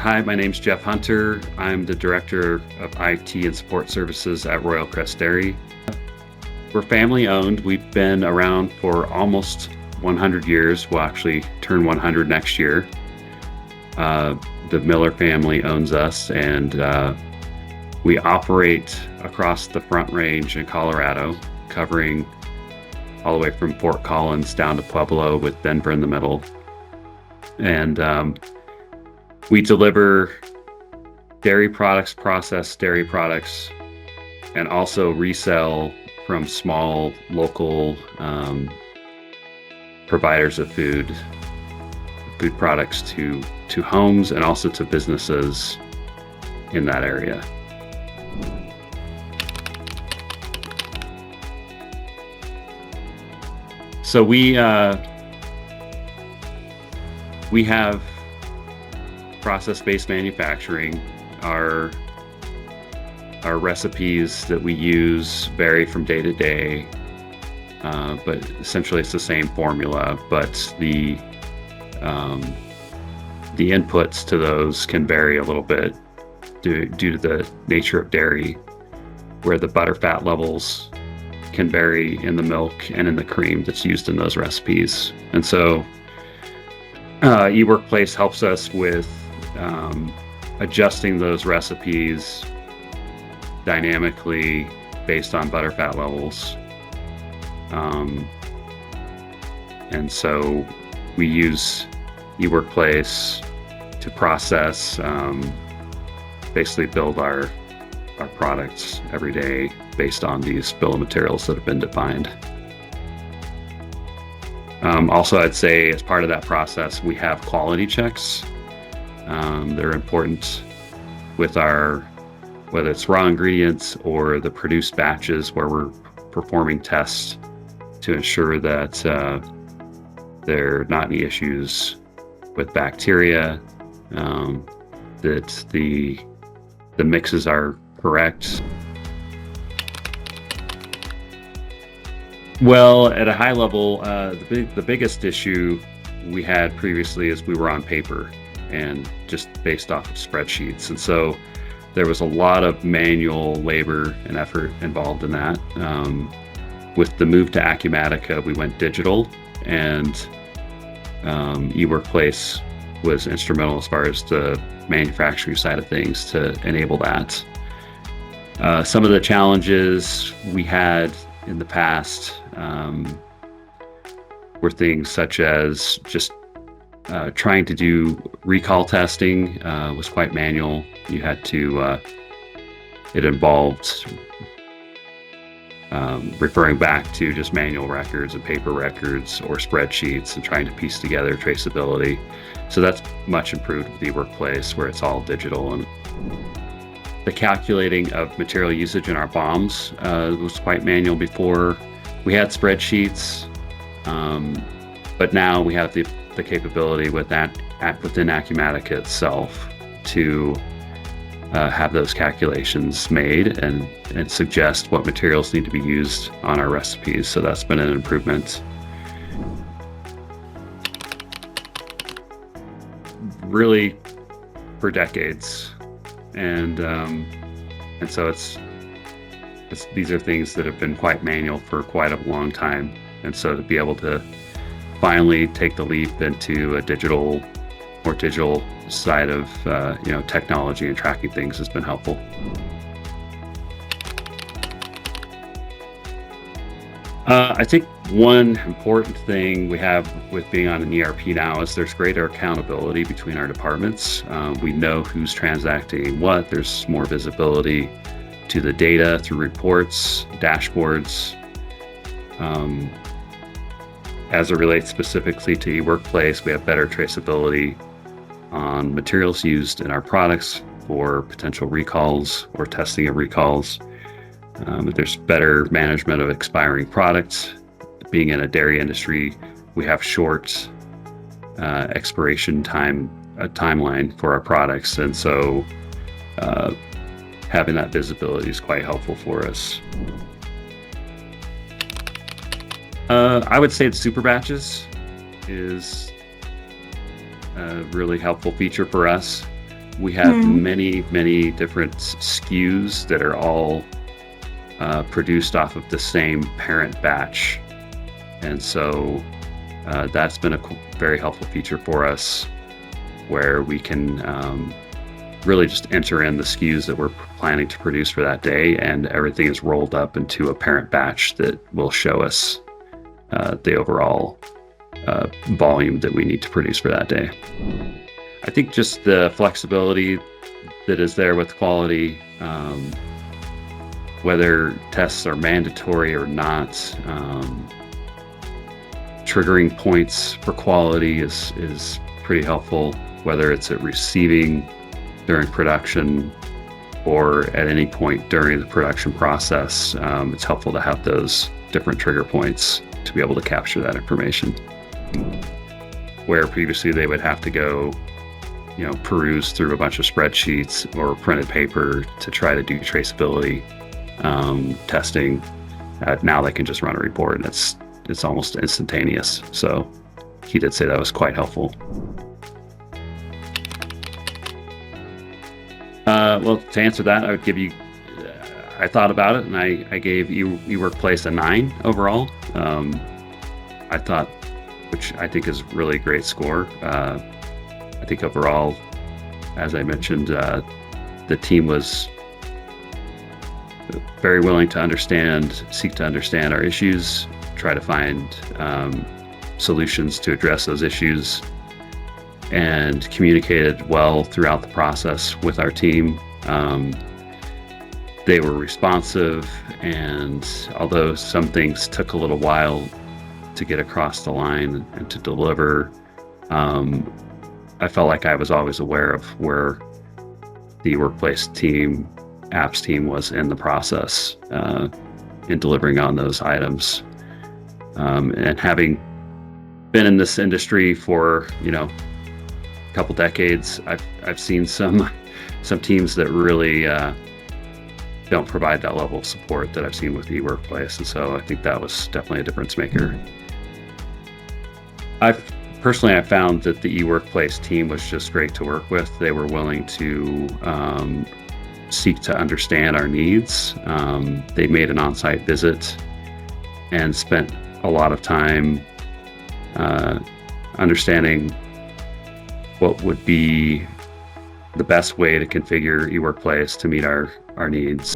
Hi, my name's Jeff Hunter. I'm the Director of IT and Support Services at Royal Crest Dairy. We're family owned. We've been around for almost 100 years. We'll actually turn 100 next year. The Miller family owns us, and we operate across the Front Range in Colorado, covering all the way from Fort Collins down to Pueblo with Denver in the middle. And we deliver dairy products, processed dairy products, and also resell from small local providers of food products to homes and also to businesses in that area. So we have process-based manufacturing. Our recipes that we use vary from day to day, but essentially it's the same formula, but the inputs to those can vary a little bit due to the nature of dairy, where the butterfat levels can vary in the milk and in the cream that's used in those recipes. And so eWorkplace helps us with adjusting those recipes dynamically based on butterfat levels. And so we use eWorkplace to process, basically build our products every day based on these bill of materials that have been defined. Also, I'd say as part of that process, we have quality checks. They're important with whether it's raw ingredients or the produced batches, where we're performing tests to ensure that there are not any issues with bacteria, that the mixes are correct. Well, at a high level, the biggest issue we had previously is we were on paper and just based off of spreadsheets. And so there was a lot of manual labor and effort involved in that. With the move to Acumatica, we went digital, and eWorkplace was instrumental as far as the manufacturing side of things to enable that. Some of the challenges we had in the past were things such as just trying to do recall testing was quite manual. You had to, it involved referring back to just manual records and paper records or spreadsheets and trying to piece together traceability. So that's much improved with eWorkplace, where it's all digital. And the calculating of material usage in our bombs was quite manual before. We had spreadsheets, but now we have the capability within Acumatica itself to have those calculations made and suggest what materials need to be used on our recipes. So that's been an improvement. Really for decades. And so these are things that have been quite manual for quite a long time. And so to be able to finally take the leap into a more digital side of technology and tracking things has been helpful. I think one important thing we have with being on an ERP now is there's greater accountability between our departments. We know who's transacting what. There's more visibility to the data through reports, dashboards. As it relates specifically to eWorkplace, we have better traceability on materials used in our products for potential recalls or testing of recalls. There's better management of expiring products. Being in a dairy industry, we have short expiration timeline for our products, and so having that visibility is quite helpful for us. I would say the super batches is a really helpful feature for us. We have many different SKUs that are all produced off of the same parent batch. And so that's been a very helpful feature for us, where we can really just enter in the SKUs that we're planning to produce for that day, and everything is rolled up into a parent batch that will show us the overall volume that we need to produce for that day. I think just the flexibility that is there with quality, whether tests are mandatory or not, triggering points for quality is pretty helpful, whether it's at receiving during production or at any point during the production process. It's helpful to have those different trigger points to be able to capture that information. Where previously they would have to go, peruse through a bunch of spreadsheets or printed paper to try to do traceability testing. Now they can just run a report, and it's almost instantaneous. So he did say that was quite helpful. Well, to answer that, I would give you, I thought about it, and I gave eWorkplace a 9 overall. I thought, which I think is really a great score. I think overall, as I mentioned, the team was very willing to seek to understand our issues, try to find solutions to address those issues, and communicated well throughout the process with our team. They were responsive, and although some things took a little while to get across the line and to deliver, I felt like I was always aware of where the eWorkplace team, apps team, was in the process in delivering on those items. And having been in this industry for a couple decades, I've seen some teams that really don't provide that level of support that I've seen with eWorkplace, and so I think that was definitely a difference maker. I found that the eWorkplace team was just great to work with. They were willing to seek to understand our needs. They made an on-site visit and spent a lot of time understanding what would be the best way to configure eWorkplace to meet our needs.